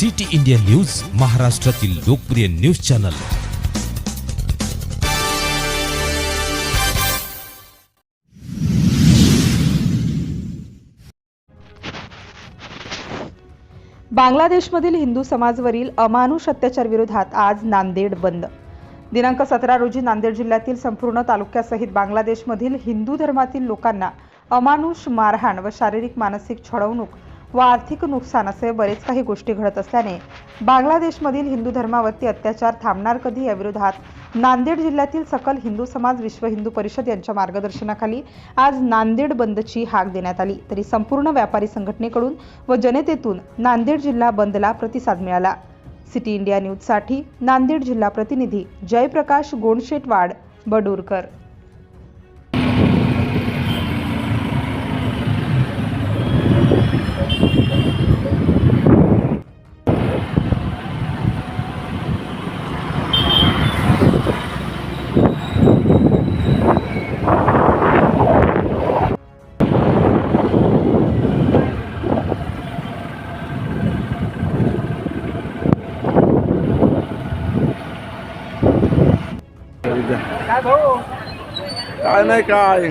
City India news, महाराष्ट्रातील लोकप्रिय news channel. बांगलादेशमधील Hindu समाजावरील अमानुष अत्याचार विरोधात आज नांदेड बंद। दिनांक 17 रोजी नांदेड जिल्ह्यातील संपूर्ण तालुक्यासहित बांगलादेशमधील हिंदू धर्मातील लोकांना अमानुष मारहाण व शारीरिक मानसिक छळवणूक व आर्थिक नुकसान असे बरेच काही गोष्टी घडत असल्याने बांगलादेशमधील हिंदू धर्मावरती अत्याचार थांबणार कधी या विरोधात नांदेड जिल्ह्यातील सकल हिंदू समाज विश्व हिंदू परिषद यांच्या मार्गदर्शनाखाली आज नांदेड बंदची हाक देण्यात आली। तरी संपूर्ण व्यापारी संघटनेकडून व जनतेतून नांदेड जिल्हा बंदला प्रतिसाद मिळाला। सिटी इंडिया न्यूज साठी नांदेड जिल्हा प्रतिनिधी जयप्रकाश गोंडशेटवाड बडूरकर। काय नाही काय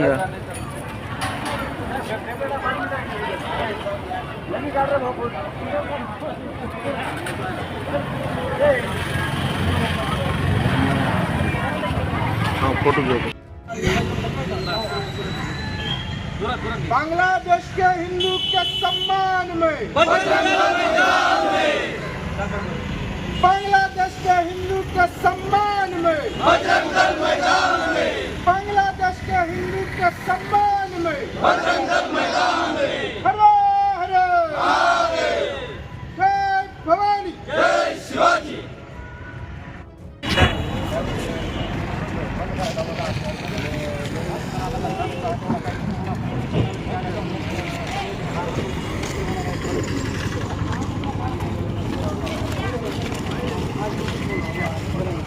फोटो बांग्लादेश के हिंदू के सम्मान में, बांग्लादेश के हिंदू के सम्मान में, बांग्लादेश के हिंदू के सम्मान में, हरे हरे